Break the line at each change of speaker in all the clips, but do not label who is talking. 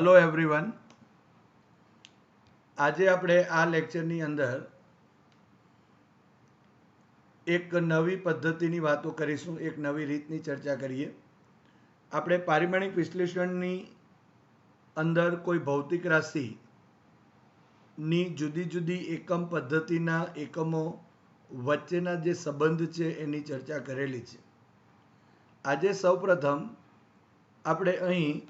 Hello everyone. આજે આપણે આ લેક્ચરની અંદર એક નવી પદ્ધતિની વાતો કરીશું, એક નવી રીતની ચર્ચા કરીએ। આપણે પારિમાણિક વિશ્લેષણની અંદર કોઈ ભૌતિક રાશિની જુદી જુદી એકમ પદ્ધતિના એકમો વચ્ચેના જે સંબંધ છે એની ચર્ચા કરેલી છે। આજે સૌપ્રથમ આપણે અહીં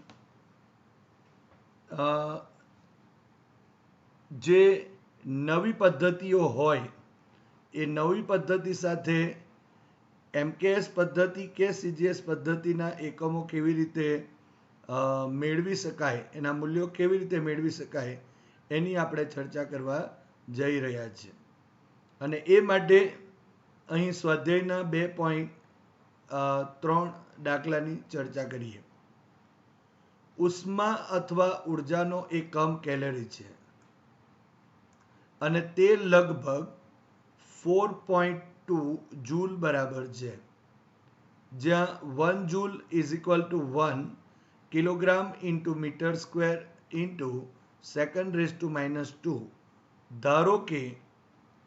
જે નવી પદ્ધતિઓ હોય એ નવી પદ્ધતિ સાથે એમકેએસ પદ્ધતિ કે સીજીએસ પદ્ધતિના એકમો કેવી રીતે મેળવી શકાય, એના મૂલ્યો કેવી રીતે મેળવી શકાય એની આપણે ચર્ચા કરવા જઈ રહ્યા છીએ। અને એ માટે અહીં સ્વાધ્યાયના 2.3 દાખલાની ચર્ચા કરીએ। ઉષ્મા અથવા ઉર્જાનો એકમ કેલરી છે અને તે લગભગ 4.2 જૂલ બરાબર છે, જ્યાં 1 joule is equal to 1 kilogram into metre square into second raise to -2। ધારો કે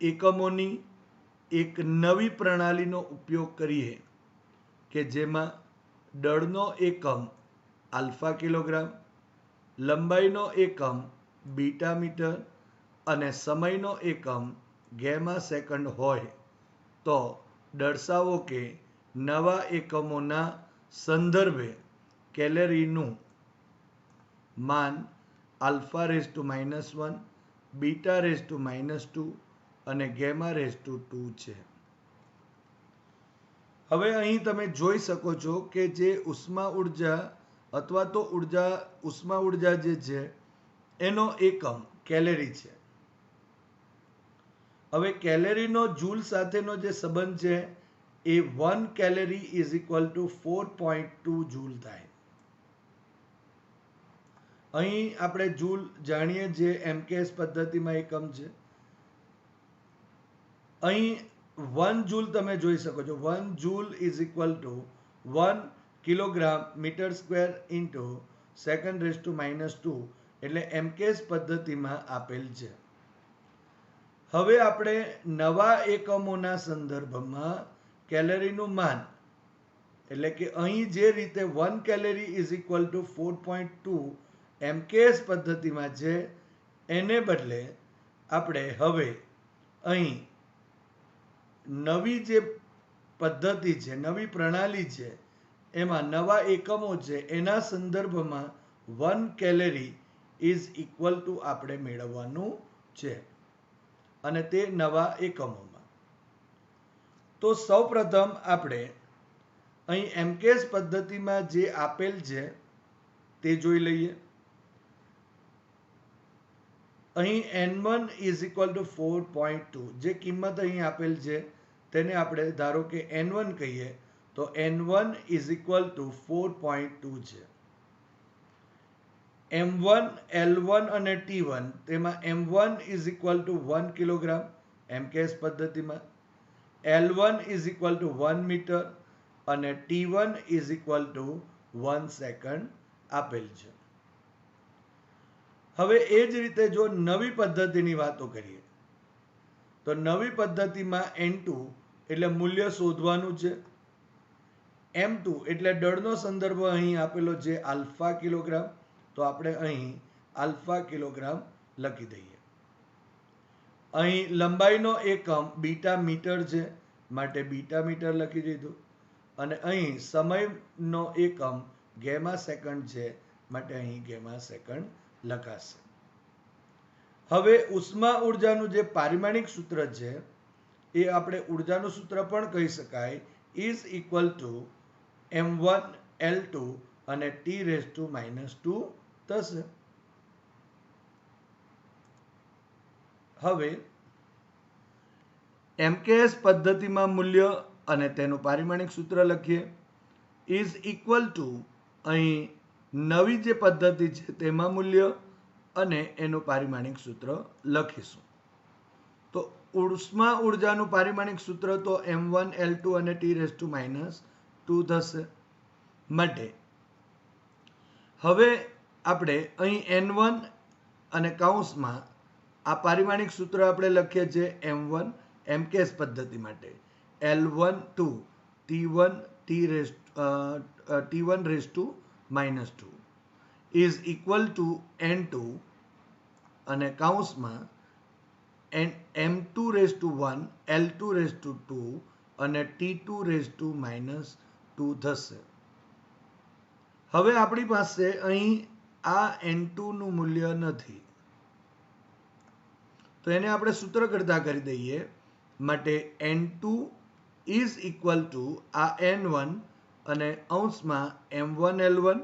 એકમોની એક નવી પ્રણાલીનો ઉપયોગ કરીએ કે જેમાં દળનો એકમ આલ્ફા કિલોગ્રામ, લંબાઈનો એકમ બીટા મીટર અને સમયનો એકમ ગેમા સેકન્ડ હોય, તો દર્શાવો કે નવા એકમોના સંદર્ભે કેલરીનું માન alpha raise to -1, beta raise to -2 અને ગેમા રેઝ ટુ 2 છે। હવે અહીં તમે જોઈ શકો છો કે જે ઉષ્મા ઉર્જા અથવા તો ઉષ્મા ઉર્જા જે છે એનો એકમ કેલરી છે। હવે કેલરીનો જૂલ સાથેનો જે સંબંધ છે એ 1 calorie is equal to 4.2 joule થાય। અહીં આપણે જૂલ જાણીએ જે એમકેએસ પદ્ધતિમાં એકમ છે। અહીં 1 જૂલ તમે જોઈ શકો છો, 1 joule is equal to 1 kilogram metre square into second raise to -2 એટલે એમકેએસ પદ્ધતિમાં આપેલ છે। હવે આપણે નવા એકમોના સંદર્ભમાં કેલરીનું માન એટલે કે અહીં જે રીતે 1 calorie is equal to 4.2 MKS પદ્ધતિમાં છે, એને બદલે આપણે હવે અહીં નવી જે પદ્ધતિ છે, નવી પ્રણાલી છે, એમાં નવા એકમો છે, એના સંદર્ભમાં 1 કેલરી ઇઝ ઇક્વલ ટુ આપણે મેળવવાનું છે અને તે નવા એકમોમાં। તો સૌપ્રથમ આપણે અહીં એમકેએસ પદ્ધતિમાં જે આપેલ છે તે જોઈ લઈએ। અહીં N1 ઇઝ ઇક્વલ ટુ 4.2 જે કિંમત અહીં આપેલ છે તેને આપણે ધારો કે N1 કહીએ તો N1 ઇઝ ઇક્વલ ટુ 4.2 છે। M1, L1 અને T1 તેમાં M1 is equal to 1 kilogram MKS પદ્ધતિમાં, L1 is equal to 1 metre અને T1 is equal to 1 second આપેલ છે। હવે એ જ રીતે જો નવી પદ્ધતિની વાતો કરીએ તો નવી પદ્ધતિમાં N2 એટલે મૂલ્ય શોધવાનું છે, M2 એટલે દળનો સંદર્ભ અહીં આપેલો છે આલ્ફા કિલોગ્રામ, તો આપણે અહીં આલ્ફા કિલોગ્રામ લખી દઈએ। અહીં લંબાઈનો એકમ બીટા મીટર છે માટે બીટા મીટર લખી દીધું અને અહીં સમયનો એકમ ગેમા સેકન્ડ છે માટે અહીં ગેમા સેકન્ડ લખાશે। હવે ઉષ્મા ઉર્જાનું જે પારિમાણિક સૂત્ર છે એ આપણે ઉર્જાનું સૂત્ર પણ કહી શકાય, is equal two M1 L2 અને T રેઝ ટુ -2 થશે। હવે એમકેએસ પદ્ધતિમાં મૂલ્ય અને તેનું પારિમાણિક સૂત્ર લખીએ। ઇઝ ઇક્વલ ટુ અહીં નવી જે પદ્ધતિ છે તેમાં મૂલ્ય અને એનું પારિમાણિક સૂત્ર લખીશું। તો ઉષ્મા ઉર્જાનું પારિમાણિક સૂત્ર તો M1 L2 અને T રેઝ ટુ -2 થશે। માટે હવે આપણે અહીં n1 અને કૌંસમાં આ પારિમાણિક સૂત્ર આપણે લખીએ છીએ m1 mks પદ્ધતિ માટે L12 T1 T1 raise to -2 is equal to n2 અને કૌંસમાં m2 raise to 1 L2 raise to 2 અને T2 રેઝ ટુ -2 થશે. હવે આપણી પાસે અહીં આ n2 નું મૂલ્ય નથી, તો એને આપણે સૂત્ર કરતા કરી દઈએ. માટે n2 ઇઝ ઇક્વલ ટુ આ n1 અને અંશમાં m1 L1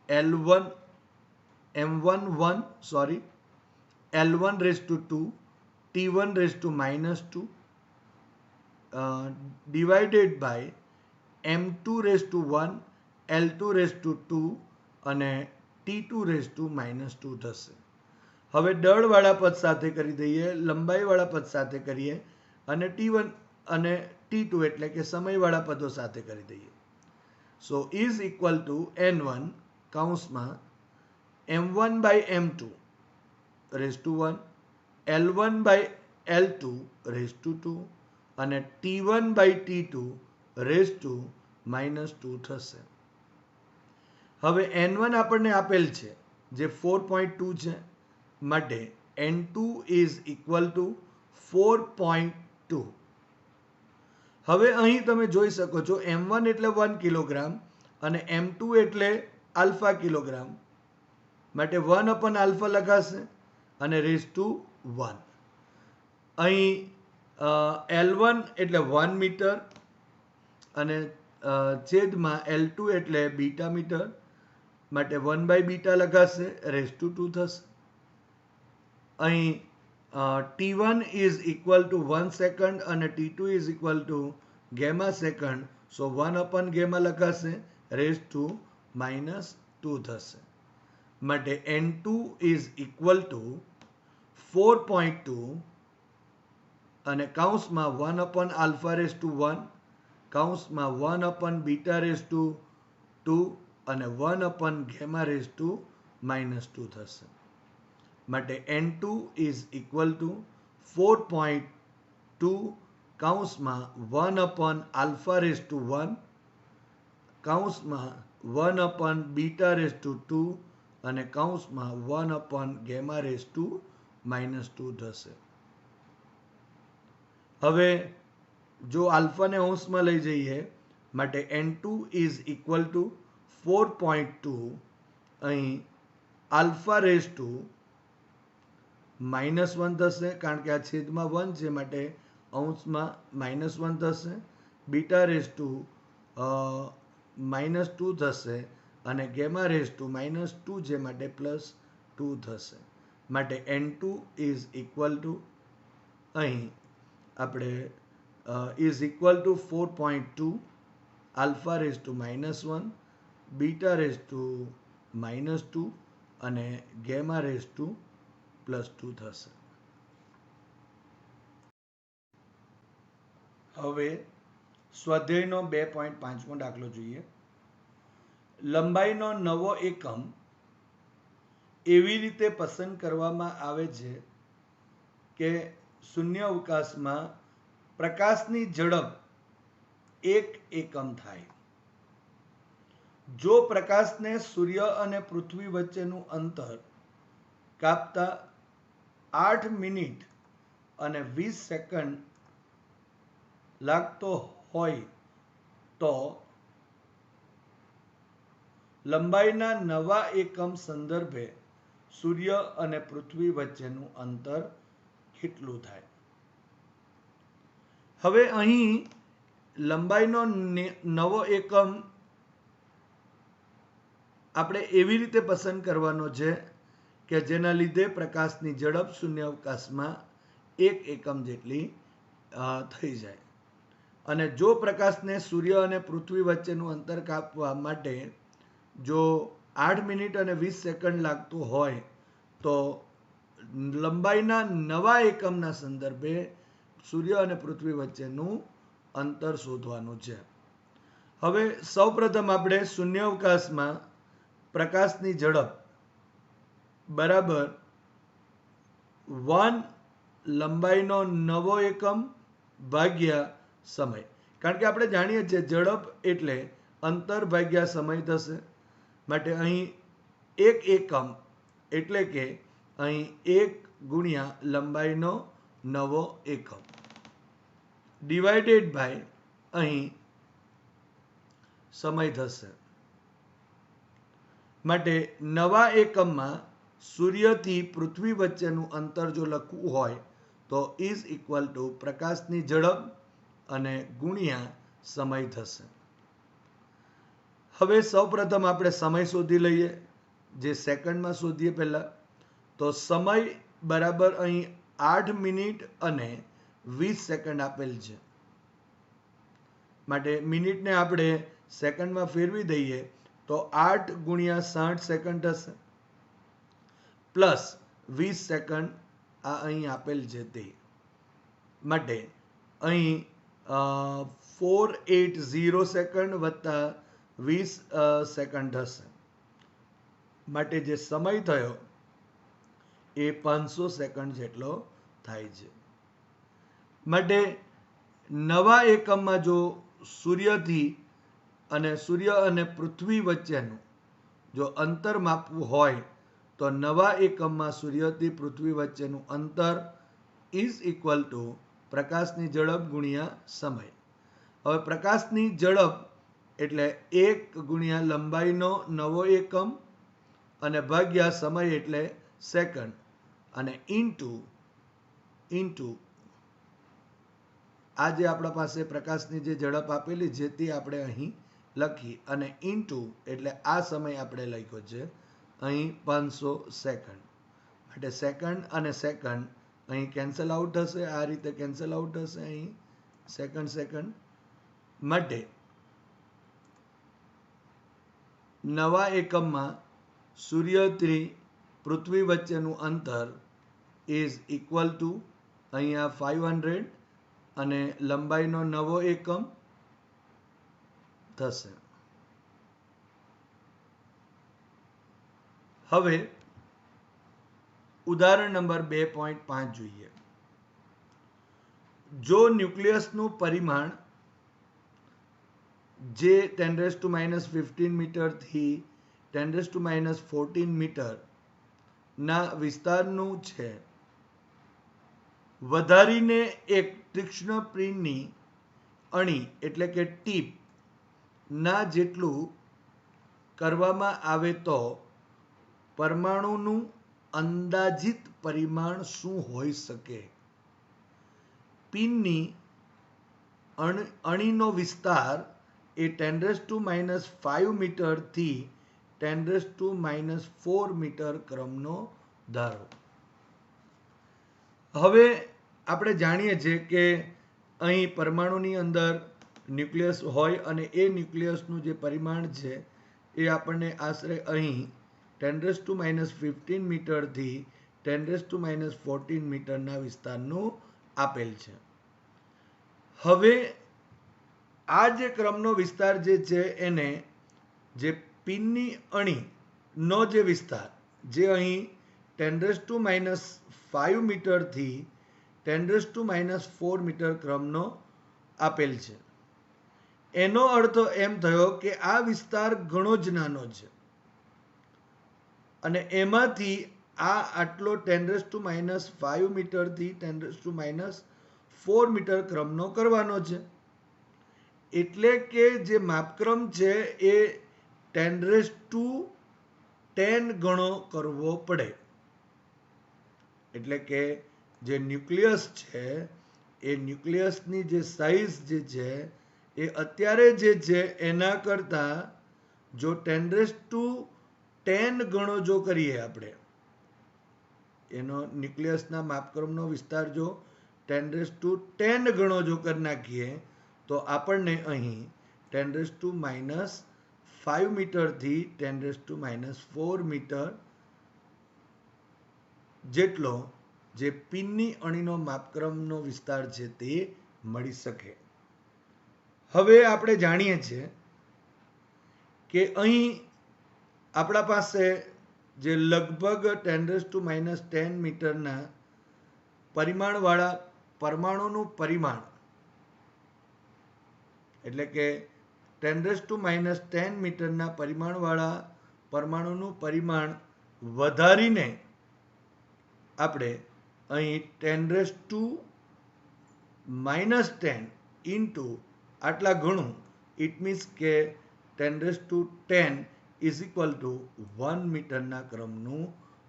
L1 m1 1 sorry L1 raise to 2 T1 raise to -2 divided by m2 raise to 1 L2 raise to 2 અને T2 રેઝ ટુ -2 થશે. હવે દળવાળા પદ સાથે કરી દઈએ, લંબાઈવાળા પદ સાથે કરીએ અને T1 અને T2 એટલે કે સમયવાળા પદો સાથે કરી દઈએ. સો ઇઝ ઇક્વલ ટુ n1 કૌંસમાં m1 by m2 raise to 1 L1 by L2 raise to 2 અને T1 by T2 rays to -2 થશે. હવે n1 આપણને આપેલ છે જે 4.2 છે, માટે n2 ઇઝ ઇક્વલ ટુ 4.2. હવે અહીં તમે જોઈ શકો છો m1 એટલે 1 કિલોગ્રામ અને m2 એટલે આલ્ફા કિલોગ્રામ, માટે 1 અપન આલ્ફા લખાશે અને રેઝ ટુ 1. અહીં L1 એટલે 1 મીટર અને છેદમાં L2 એટલે બીટા મીટર, માટે 1 બાય બીટા લખાશે, રેઝ ટુ 2 થશે. અહીં T1 is equal to 1 second અને T2 is equal to gamma second, so 1 upon gamma લખાશે, રેઝ ટુ -2 થશે. માટે n2 ઇઝ ઇક્વલ ટુ 4.2 અને કૌંસમાં 1 અપન આલ્ફા રેઝ ટુ 1 કૌંસમાં 1 અપન બીટા રેઝ ટુ 2 અને 1 અપન ગેમા રેઝ ટુ -2 થશે. માટે n2 ઇઝ ઇક્વલ ટુ 4.2 કૌંસમાં 1 અપન આલ્ફા રેઝ ટુ 1 કૌંસમાં 1 અપન બીટા રેઝ ટુ 2 અને કૌંસમાં 1 અપન ગેમા રેઝ ટુ -2 થશે. હવે જો આલ્ફાને અંશમાં લઈ જઈએ, માટે n2 ઇઝ ઇક્વલ ટુ 4.2 અહીં આલ્ફા રેઝ ટુ -1 થશે, કારણ કે આ છેદમાં 1 છે માટે અંશમાં -1 થશે, બીટા રેઝ ટુ -2 થશે અને ગેમા રેઝ ટુ -2 છે માટે +2 થશે. માટે n2 ઇઝ ઇક્વલ ટુ અહીં આપણે is equal to 4.2 alpha raise to -1 beta raise to -2 અને ગેમા રેઝ ટુ +2 થશે. હવે સ્વાધ્યાયનો 2.5મો દાખલો જોઈએ. લંબાઈનો નવો એકમ એવી રીતે પસંદ કરવામાં આવે છે કે શૂન્ય અવકાશમાં પ્રકાશની ઝડપ 1 એકમ થાય. જો પ્રકાશને સૂર્ય અને પૃથ્વી વચ્ચેનું અંતર કાપતા 8 મિનિટ અને 20 સેકન્ડ લાગતો હોય તો લંબાઈના નવા એકમ સંદર્ભે સૂર્ય અને પૃથ્વી વચ્ચેનું અંતર કેટલું થાય? હવે અહીં લંબાઈનો નવો એકમ આપણે એવી રીતે પસંદ કરવાનો છે કે જેના લીધે પ્રકાશની ઝડપ શૂન્ય અવકાશમાં 1 એકમ જેટલી થઈ જાય. અને જો પ્રકાશને સૂર્ય અને પૃથ્વી વચ્ચેનું અંતર કાપવા માટે જો 8 મિનિટ અને 20 સેકન્ડ લાગતું હોય તો લંબાઈના નવા એકમના સંદર્ભે સૂર્ય અને પૃથ્વી વચ્ચેનું અંતર શોધવાનું છે. હવે સૌપ્રથમ આપણે શૂન્ય અવકાશમાં પ્રકાશની ઝડપ બરાબર 1 લંબાઈનો નવો એકમ ભાગ્યા સમય. કારણ કે આપણે જાણીએ છીએ ઝડપ એટલે અંતર ભાગ્યા સમય થશે. માટે અહીં 1 એકમ એટલે કે અહીં 1 ગુણ્યા લંબાઈનો નવો એકમ ડિવાઇડેડ બાય અહીં સમય થશે. માટે નવા એકમમાં સૂર્યથી પૃથ્વી વચ્ચેનું અંતર જો લખવું હોય તો ઇઝ ઇક્વલ ટુ પ્રકાશની ઝડપ અને ગુણ્યા સમય થશે. હવે સૌપ્રથમ આપણે સમય શોધી લઈએ, જે સેકન્ડમાં શોધીએ પહેલા. તો સમય બરાબર અહીં 8 મિનિટ અને 20 સેકન્ડ આપેલ છે. માટે મિનિટને આપણે સેકન્ડમાં ફેરવી દઈએ તો 8 ગુણ્યા 60 સેકન્ડ થશે, પ્લસ 20 સેકન્ડ આ અહીં આપેલ છે તે. માટે અહીં 480 સેકન્ડ વત્તા 20 સેકન્ડ થશે. માટે જે સમય થયો એ 500 સેકન્ડ જેટલો થાય છે. માટે નવા એકમમાં જો સૂર્ય અને પૃથ્વી વચ્ચેનું જો અંતર માપવું હોય તો નવા એકમમાં સૂર્યથી પૃથ્વી વચ્ચેનું અંતર ઇઝ ઇક્વલ ટુ પ્રકાશની ઝડપ ગુણ્યા સમય. હવે પ્રકાશની ઝડપ એટલે 1 ગુણ્યા લંબાઈનો નવો એકમ અને ભાગ્યા સમય એટલે સેકન્ડ અને ઇન્ટુ આ જે આપણા પાસે પ્રકાશની જે ઝડપ આપેલી છે તે આપણે અહીં લખી અને ઇન્ટુ એટલે આ સમય આપણે લખ્યો છે અહીં 500 સેકન્ડ. માટે સેકન્ડ અને સેકન્ડ અહીં કેન્સલ આઉટ થશે, આ રીતે કેન્સલ આઉટ થશે અહીં સેકન્ડ. માટે નવા એકમમાં સૂર્યથી પૃથ્વી વચ્ચેનું અંતર ઇઝ ઇક્વલ ટુ અહીંયા 500 અને લંબાઈનો નવો એકમ થશે. હવે ઉદાહરણ નંબર 2.5 જોઈએ. જો ન્યુક્લિયસનું પરિમાણ જે 10⁻15 મીટરથી 10⁻14 મીટર ના વિસ્તારનું છે, વધારીને એક તીક્ષ્ણ પિનની અણી એટલે કે ટીપ ના જેટલું કરવામાં આવે તો પરમાણુનું અંદાજિત પરિમાણ શું હોઈ શકે? પિનની અણીનો વિસ્તાર એ 10⁻5 મીટરથી 10⁻4 મીટર ક્રમનો ધારો. હવે આપણે જાણીએ છીએ કે અહીં પરમાણુની અંદર ન્યુક્લિયસ હોય અને એ ન્યુક્લિયસનું જે પરિમાણ છે એ આપણને આશરે અહીં 10⁻15 મીટરથી 10⁻14 મીટરના વિસ્તારનું આપેલ છે. હવે આ જે ક્રમનો વિસ્તાર જે છે એને જે પિનની અણીનો જે વિસ્તાર જે અહીં 10⁻5 મીટરથી 10⁻4 મીટર ક્રમનો આપેલ છે, એનો અર્થ એમ થયો કે આ વિસ્તાર ઘણો જ નાનો છે અને એમાંથી આ આટલો 10⁻5 મીટરથી 10⁻4 મીટર ક્રમનો કરવાનો છે. એટલે કે જે માપક્રમ છે એ 10⁻10 ગણો કરવો પડે. એટલે કે જે ન્યુક્લિયસ છે એ ન્યુક્લિયસની જે સાઇઝ જે છે એ અત્યારે જે છે એના કરતાં જો 10⁻10 ગણો જો કરીએ આપણે, એનો ન્યુક્લિયસના માપક્રમનો વિસ્તાર જો 10⁻10 ગણો જો કરી નાખીએ તો આપણને અહીં 10⁻5 મીટરથી 10⁻4 મીટર જેટલો જે પિનની અણીનો માપક્રમનો વિસ્તાર છે તે મળી શકે. હવે આપણે જાણીએ છીએ કે અહીં આપણા પાસે જે લગભગ 10⁻10 મીટરના પરિમાણવાળા પરમાણુનું પરિમાણ, એટલે કે 10⁻10 મીટરના પરિમાણવાળા પરમાણુનું પરિમાણ વધારીને આપણે અહીં 10⁻10 ઇન્ટુ આટલા ઘણું, ઇટ મીન્સ કે 10⁻10 ઇઝ ઇક્વલ ટુ 1 મીટરના ક્રમનું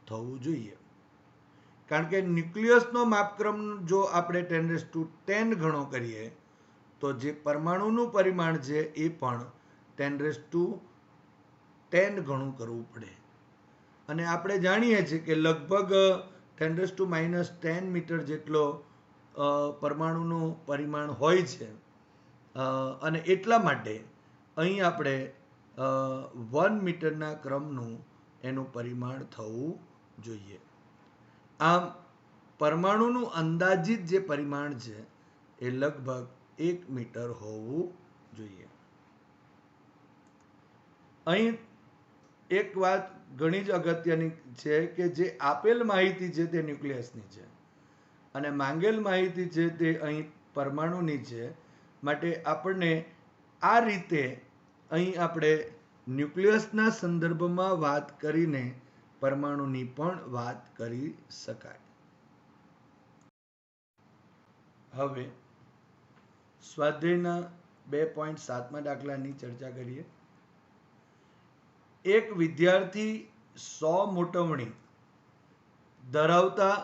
થવું જોઈએ. કારણ કે ન્યુક્લિયસનો માપક્રમ જો આપણે 10⁻10 ગણો કરીએ તો જે પરમાણુનું પરિમાણ છે એ પણ 10⁻10 ગણું કરવું પડે. અને આપણે જાણીએ છીએ કે લગભગ 10⁻10 મીટર જેટલો પરમાણુનું પરિમાણ હોય છે, અને એટલા માટે અહીં આપણે 1 મીટરના ક્રમનું એનું પરિમાણ થવું જોઈએ. આમ પરમાણુનું અંદાજિત જે પરિમાણ છે એ લગભગ 1 મીટર હોવું જોઈએ. અહીં એક વાત ઘણી જ અગત્યની છે કે જે આપેલ માહિતી છે તે ન્યુક્લિયસની છે અને માંગેલ માહિતી છે તે અહીં પરમાણુની છે. માટે આપણને આ રીતે અહીં આપણે ન્યુક્લિયસના સંદર્ભમાં વાત કરીને પરમાણુની પણ વાત કરી શકાય. હવે સ્વાધ્યાયના 2.7મા દાખલાની ચર્ચા કરીએ. એક વિદ્યાર્થી 100 મોટવણી ધરાવતા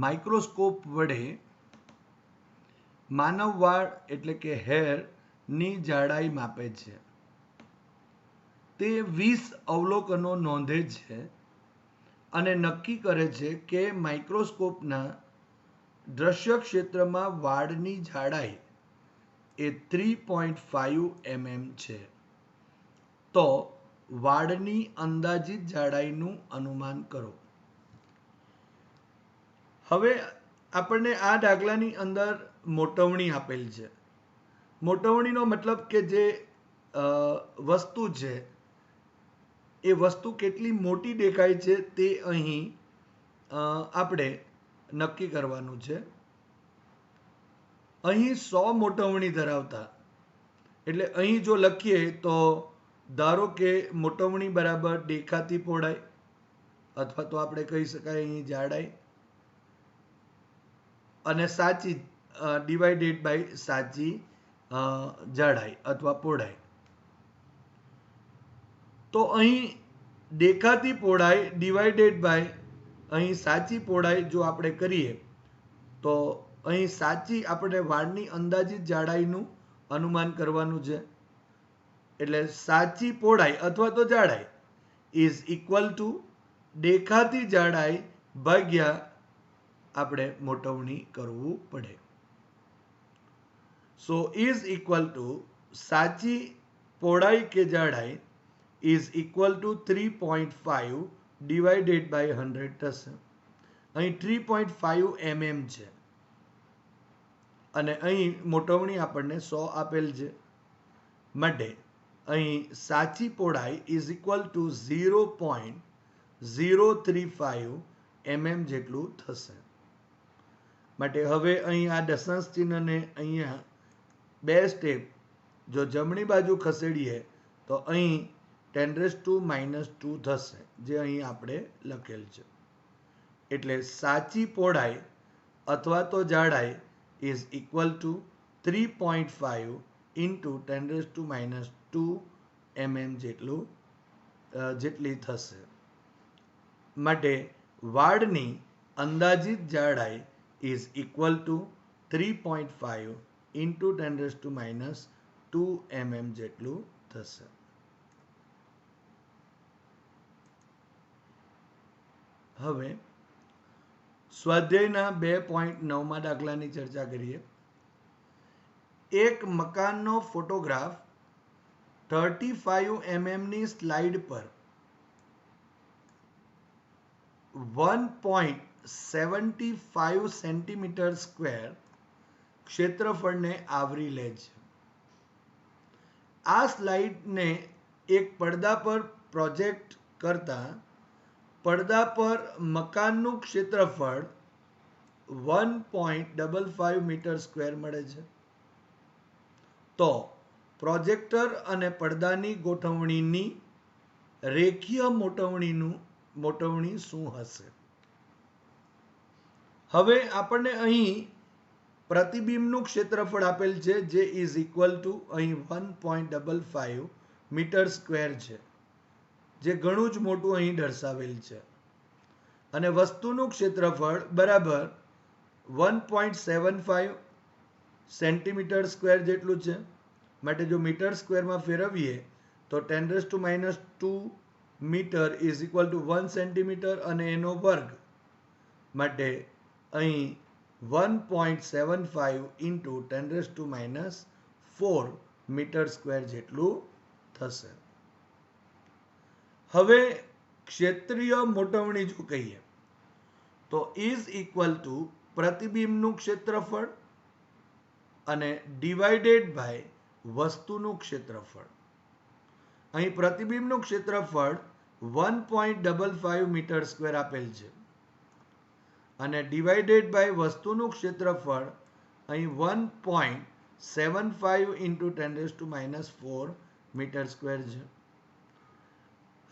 માઇક્રોસ્કોપ વડે માનવ વાળ એટલે કે હેરની જાડાઈ માપે છે. તે 20 અવલોકનો નોંધે છે અને નક્કી કરે છે કે માઇક્રોસ્કોપના દ્રશ્ય ક્ષેત્રમાં વાળની જાડાઈ એ 3.5 mm છે. તો વાળની અંદાજિત જાડાઈનું અનુમાન કરો. હવે આપણને આ દાખલાની અંદર મોટવણી આપેલ છે. મોટવણીનો મતલબ કે જે વસ્તુ છે એ વસ્તુ કેટલી મોટી દેખાય છે તે અહીં આપણે નક્કી કરવાનું છે. અહીં 100 મોટવણી ધરાવતા, એટલે અહીં જો લખીએ તો ધારો કે મોટવણી બરાબર દેખાતી પહોળાઈ, અથવા તો આપણે કહી શકાય અહીં જાડાઈ, અને સાચી ડિવાઇડેડ બાય સાચી જાડાઈ અથવા પહોળાઈ. તો અહીં દેખાતી પહોળાઈ ડિવાઇડેડ બાય અહીં સાચી પહોળાઈ જો આપણે કરીએ તો અહીં સાચી આપણે વાળની અંદાજિત જાડાઈનું અનુમાન કરવાનું છે. એટલે સાચી પહોળાઈ અથવા તો જાડાઈ ઇઝ ઇક્વલ ટુ દેખાતી જાડાઈ ભાગ્યા આપણે મોટવણી કરવું પડે. સો ઇઝ ઇક્વલ ટુ સાચી પહોળાઈ કે જાડાઈ is equal to 3.5 divided by 100 થશે. અહીં 3.5 mm છે અને અહીં મોટવણી આપણને 100 આપેલ છે. માટે અહીં સાચી પહોળાઈ ઇઝ ઇક્વલ ટુ 0.035 mm જેટલું થશે. માટે હવે અહીં આ દશાંશ ચિહ્નને અહીંયા 2 સ્ટેપ જો જમણી બાજુ ખસેડીએ તો અહીં 10⁻² થશે, જે અહીં આપણે લખેલ છે. એટલે સાચી પહોળાઈ અથવા તો જાડાઈ is equal to 3.5 into 10⁻² mm જેટલી થશે. માટે વાળની અંદાજિત જાડાઈ is equal to 3.5 into 10⁻² mm જેટલું થશે. હવે સ્વાધ્યાયના 2.9મા દાખલાની ચર્ચા કરીએ. એક મકાનનો ફોટોગ્રાફ 35 mm ની સ્લાઇડ પર 1.75 સેન્ટીમીટર સ્ક્વેર ક્ષેત્રફળને આવરી લે છે. આ સ્લાઇડને એક પડદા પર પ્રોજેક્ટ કરતા પડદા પર મકાનનું ક્ષેત્રફળ 1.55 મીટર સ્ક્વેર મળે છે, તો પ્રોજેક્ટર અને પડદાની ગોઠવણીની રેખીય મોટવણી શું હશે? હવે આપણને અહીં પ્રતિબિંબનું ક્ષેત્રફળ આપેલ છે, જે ઇઝ ઇક્વલ ટુ અહીં 1.55 મીટર સ્ક્વેર છે, જે ઘણું જ મોટું અહીં દર્શાવેલ છે, અને વસ્તુનું ક્ષેત્રફળ બરાબર 1.75 સેન્ટીમીટર સ્ક્વેર જેટલું છે. માટે જો મીટર સ્ક્વેરમાં ફેરવીએ તો 10⁻² metre is equal to 1 centimetre અને એનો વર્ગ, માટે અહીં 1.75 ઇન્ટુ 10⁻⁴ મીટર સ્ક્વેર જેટલું થશે. હવે ક્ષેત્રીય મોટવણી જો કહીએ તો ઇઝ ઇક્વલ ટુ પ્રતિબિંબનું ક્ષેત્રફળ અને ડિવાઇડેડ બાય વસ્તુનું ક્ષેત્રફળ. અહીં પ્રતિબિંબનું ક્ષેત્રફળ 1.55 મીટર સ્ક્વેર આપેલ છે અને ડિવાઇડેડ બાય વસ્તુનું ક્ષેત્રફળ અહીં 1.75 ઇન્ટુ 10⁻⁴ મીટર સ્ક્વેર છે.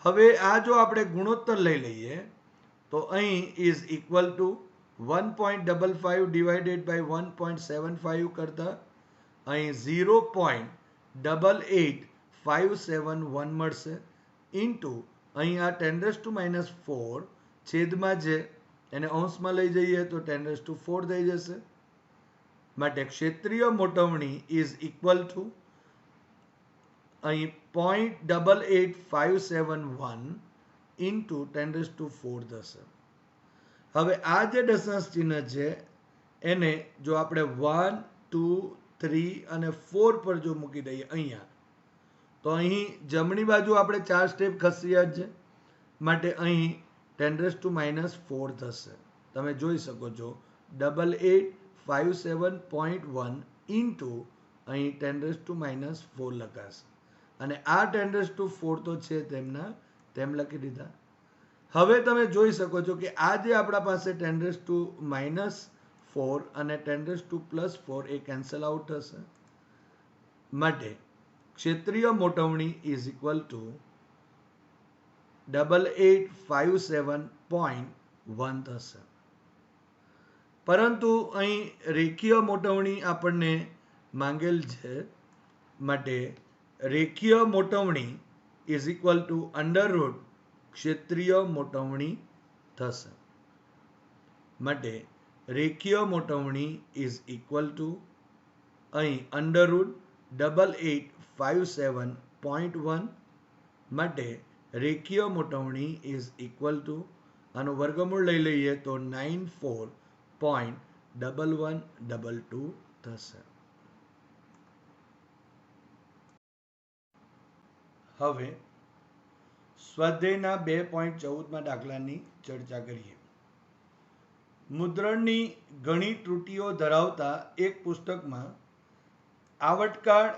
હવે આ જો આપણે ગુણોત્તર લઈ લઈએ તો અહીં is equal to 1.55 divided by 1.75 કરતા અહીં 0.88571 મળશે, ઇન્ટુ અહીં આ 10⁻⁴ છેદમાં છે એને અંશમાં લઈ જઈએ તો 10⁴ થઈ જશે. માટે ક્ષેત્રીય મોટવણી ઇઝ ઇક્વલ ટુ અહીં 0.88571 ઇન્ટુ 10⁴ થશે. હવે આ જે દશાંશ ચિહ્ન છે એને જો આપણે 1, 2, 3 અને 4 પર જો મૂકી દઈએ અહીંયા, તો અહીં જમણી બાજુ આપણે 4 સ્ટેપ ખસ્યા છે, માટે અહીં 10⁻⁴ થશે. તમે જોઈ શકો છો 8857.1 ઇન્ટુ અહીં 10⁻⁴ લખાશે, અને આ 10⁴ તો છે તેમના તેમ લખી દીધા. હવે તમે જોઈ શકો છો કે આ જે આપણા પાસે 10⁻⁴ અને 10⁻+4 એ કેન્સલ આઉટ થશે, માટે ક્ષેત્રીય મોટવણી ઇઝ ઇક્વલ ટુ 8857.1 થશે. પરંતુ અહીં રેખીય મોટવણી આપણને માંગેલ છે, માટે રેખીય મોટવણી ઇઝ ઇક્વલ ટુ અંડરરૂટ ક્ષેત્રીય મોટવણી થશે. માટે રેખીય મોટવણી ઇઝ ઇક્વલ ટુ અહીં √8857.1, માટે રેખીય મોટવણી ઇઝ ઇક્વલ ટુ આનું વર્ગમૂળ લઈ લઈએ તો 94.1122 થશે. હવે સ્વાધ્યાયના 2.14 દાખલાની ચર્ચા કરીએ. મુદ્રણની ઘણી ત્રુટીઓ ધરાવતા એક પુસ્તકમાં આવટકાળ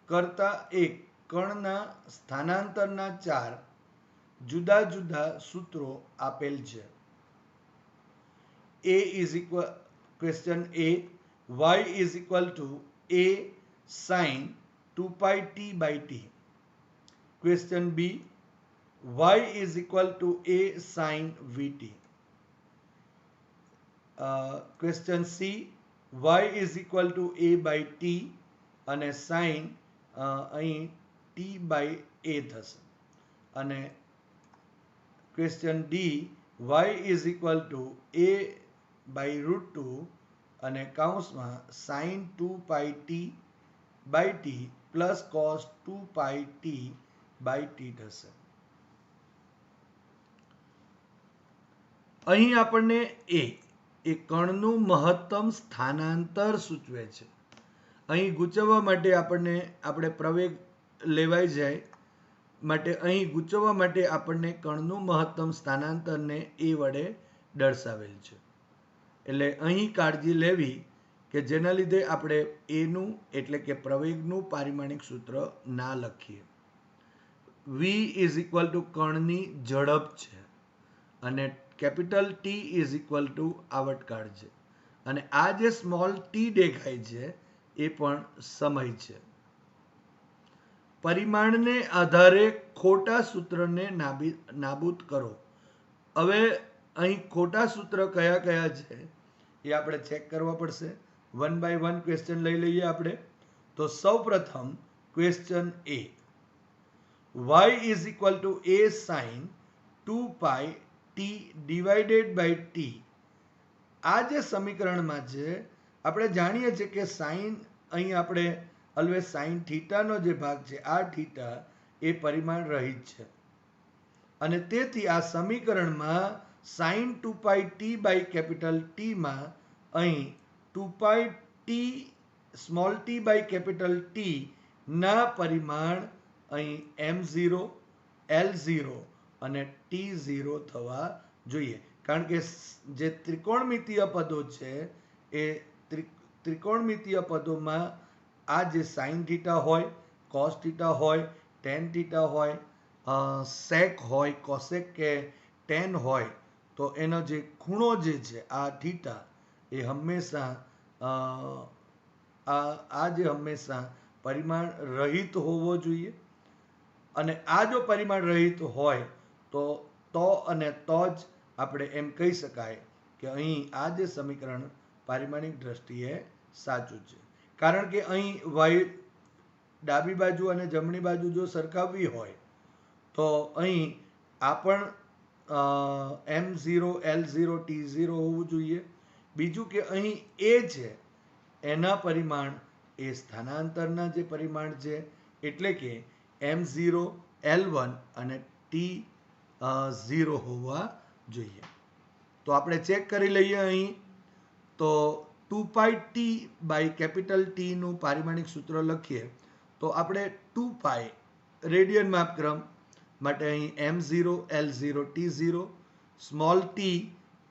કરતા એક કણના સ્થાનાંતરના 4 જુદા જુદા સૂત્રો આપેલ છે. Question A, y is equal to a sin 2πt/t. Question B, y is equal to a sin vt. Question C, y is equal two a/t અને sin અહીં t/a થશે. અને question D, y is equal two a/√2 અને કૌંસમાં sin 2πt/t plus cos 2πt/t થશે. અહીં આપણને એ કણનું મહત્તમ સ્થાનાંતર સૂચવે છે. અહીં ગૂંચવવા માટે આપણે પ્રવેગ લેવાઈ જાય, માટે અહીં ગૂંચવવા માટે આપણને કણનું મહત્તમ સ્થાનાંતરને એ વડે દર્શાવેલ છે. એટલે અહીં કાળજી લેવી કે જેના લીધે આપણે એનું એટલે કે પ્રવેગનું પારિમાણિક સૂત્ર ના લખીએ. v ઇઝ ઇક્વલ ટુ કણની ઝડપ છે અને capital T is equal to આવર્તકાળ છે અને આ જે સ્મોલ t દેખાય છે એ પણ સમય છે. પરિમાણને આધારે ખોટા સૂત્રને નાબૂદ કરો. હવે અહીં ખોટા સૂત્ર કયા કયા છે એ આપણે ચેક કરવા પડશે. વન બાય વન ક્વેશ્ચન લઈ લઈએ આપણે. તો સૌ પ્રથમ question A, y is equal to a sin 2 pi t divided by t. આ જે સમીકરણમાં છે આપણે જાણીએ છીએ કે સાઇન, અહીં આપણે ઓલવેઝ સાઇન થીટાનો જે ભાગ છે આ થીટા એ પરિમાણ રહિત છે અને તેથી આ સમીકરણમાં sine 2 pi t by capital t માં અહીં 2 pi t small t by capital t ના પરિમાણ અહીં m0, l0 અને t0 થવા જોઈએ. કારણ કે જે ત્રિકોણમિતીય પદો છે એ ત્રિકોણમિતીય પદોમાં આ જે સાઇન થીટા હોય, કોસ થીટા હોય, ટેન થીટા હોય, સેક હોય, કોસેક કે ટેન હોય, તો એનો જે ખૂણો જે છે આ થીટા એ હંમેશા આ જે હંમેશા પરિમાણ રહિત હોવો જોઈએ અને આ જો પરિમાણ રહિત હોય તો અને તો જ આપણે એમ કહી શકાય કે અહીં આ જે સમીકરણ પારિમાણિક દ્રષ્ટિએ સાચું છે. કારણ કે અહીં y ડાબી બાજુ અને જમણી બાજુ જો સરખાવવી હોય તો અહીં આ પણ m0, l0, t0 હોવું જોઈએ. બીજું કે અહીં એ છે એના પરિમાણ એ સ્થાનાંતરના જે પરિમાણ છે એટલે કે m0, l1 અને t0 હોવા જોઈએ. તો આપણે ચેક કરી લઈએ અહીં. તો 2 pi t by capital T નું પારિમાણિક સૂત્ર લખીએ તો આપણે 2 પાઈ રેડિયન માપક્રમ માટે અહીં m0, l0, t0, small T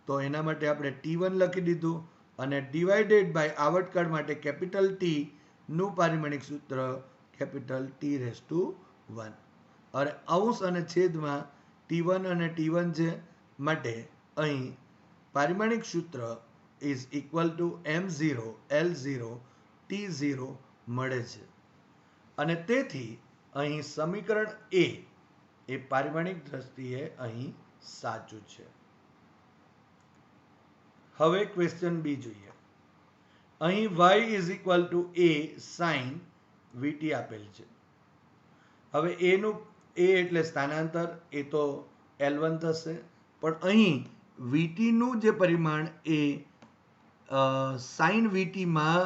તો એના માટે આપણે t1 લખી દીધું અને ડિવાઇડેડ બાય આવર્તકાળ માટે કેપિટલ ટી નું પારિમાણિક સૂત્ર કેપિટલ t1. અને અંશ અને છેદમાં t1 અને t1 છે માટે અહીં પારિમાણિક સૂત્ર is equal to m0, l0, t0 મળે છે અને તેથી અહીં સમીકરણ એ પારિમાણિક દ્રષ્ટિએ અહીં સાચું છે. હવે ક્વેશ્ચન બી જોઈએ. અહીં y is equal to a sin vt આપેલ છે. હવે એનું એ એટલે સ્થાનાંતર, એ તો l1 થશે, પણ અહીં vt નું જે પરિમાણ એ સાઇન vt માં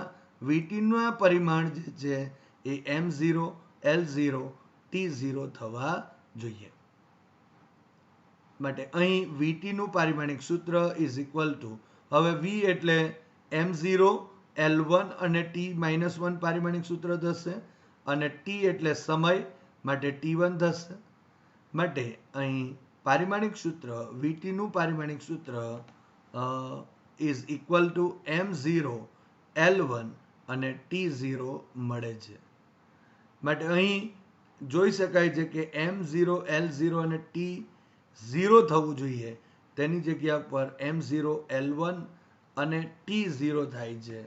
vt ના પરિમાણ જે છે એ m0, l0, t0 થવા જોઈએ. માટે અહીં vt નું પારિમાણિક સૂત્ર ઇઝ ઇક્વલ ટુ, હવે v એટલે m0, l1 અને t-1 પારિમાણિક સૂત્ર થશે અને t એટલે સમય માટે t1 થશે. માટે અહીં પારિમાણિક સૂત્ર vt નું પારિમાણિક સૂત્ર is equal to m0, l1 અને t0 મળે છે. માટે અહીં જોઈ શકાય છે કે m0, l0 અને t0 થવું જોઈએ, તેની જગ્યા પર m0, l1 અને t0 થાય છે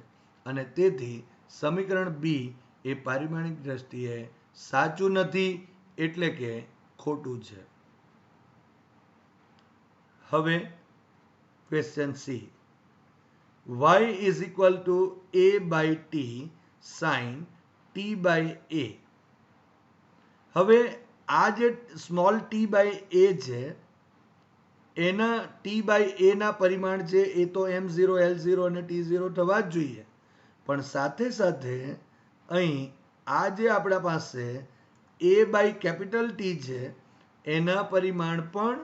અને તેથી સમીકરણ બી એ પારિમાણિક દ્રષ્ટિએ સાચું નથી એટલે કે ખોટું છે. હવે question C, y is equal to a by t sine t by a. હવે આ જે સ્મોલ ટી બાય એ છે એના ટી બાય એ ના પરિમાણ છે એ તો m0, l0 અને t0 થવા જ જોઈએ, પણ સાથે સાથે અહીં આ જે આપણા પાસે a બાય કેપિટલ ટી છે એના પરિમાણ પણ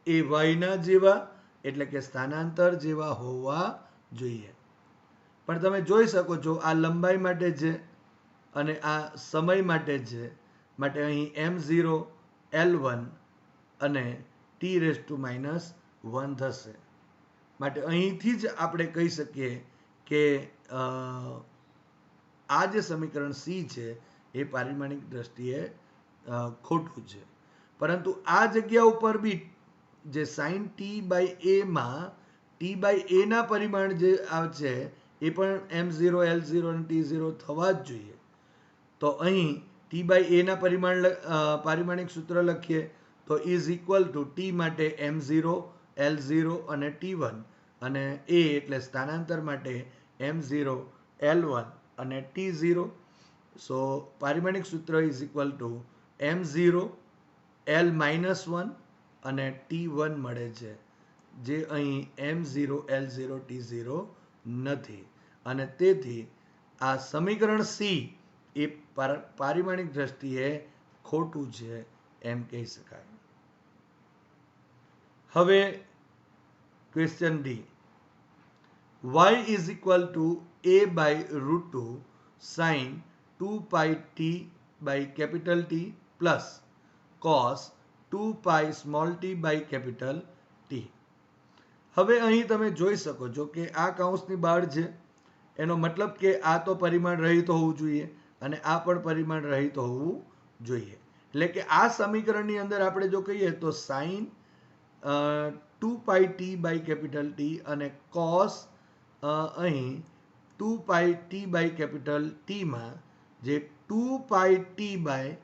એ y ના જેવા એટલે કે સ્થાનાંતર જેવા હોવા જોઈએ. પણ તમે જોઈ શકો છો આ લંબાઈ માટે છે અને આ સમય માટે છે, માટે અહીં m0, l1 અને t-1 થશે. માટે અહીંથી જ આપણે કહી શકીએ કે આ જે સમીકરણ સી છે એ પારિમાણિક દ્રષ્ટિએ ખોટું છે. પરંતુ આ જગ્યા ઉપર બી જે સાઇન ટી બાય એમાં ટી બાય એના પરિમાણ જે છે એ પણ M0 L0 અને T0 થવા જ જોઈએ. તો અહીં ટી બાય એના પારિમાણિક સૂત્ર લખીએ તો ઇઝ ઇક્વલ ટુ ટી માટે M0 L0 અને T1 અને એ એટલે સ્થાનાંતર માટે M0 L1 અને T0. સો પારિમાણિક સૂત્ર is equal to M0 L-1 અને T1 મળે છે, જે અહીં M0 L0 T0 નથી. અને તેથી આ સમીકરણ સી એ પારિમાણિક દ્રષ્ટિએ ખોટું છે એમ કહી શકાય. હવે question D. y is equal to a by root 2 sin 2 pi t by capital T plus cos 2 pi small t by capital T. હવે અહીં તમે જોઈ શકો છો કે આ કૌંસની બહાર છે, એનો મતલબ કે આ તો પરિમાણ રહિત હોવું જોઈએ અને આ પણ પરિમાણ રહિત હોવું જોઈએ. એટલે કે આ સમીકરણની અંદર આપણે જો કહીએ તો sine 2 pi t by capital T અને કોસ અહીં 2 પાઈ ટી બાય કેપિટલ ટીમાં જે 2 પાઈ ટી બાય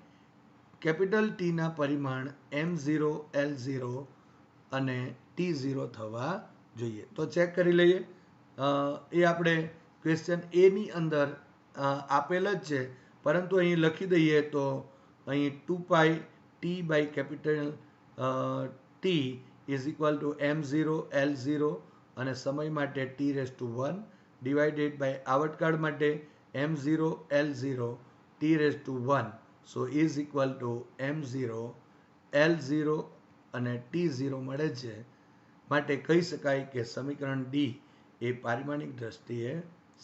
કેપિટલ ટીના પરિમાણ M0 L0 અને T0 થવા જોઈએ. તો ચેક કરી લઈએ. એ આપણે ક્વેશ્ચન એની અંદર આપેલ જ છે, પરંતુ અહીં લખી દઈએ તો અહીં 2 pi t by capital t is equal to M0 L0 અને સમય માટે T1 ડિવાઇડેડ બાય આવર્તકાળ માટે M0 L0 T1. So is equal to M0 L0 અને T0 મળે છે. માટે કહી શકાય કે સમીકરણ ડી એ પારિમાણિક દ્રષ્ટિએ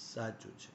સાચું છે.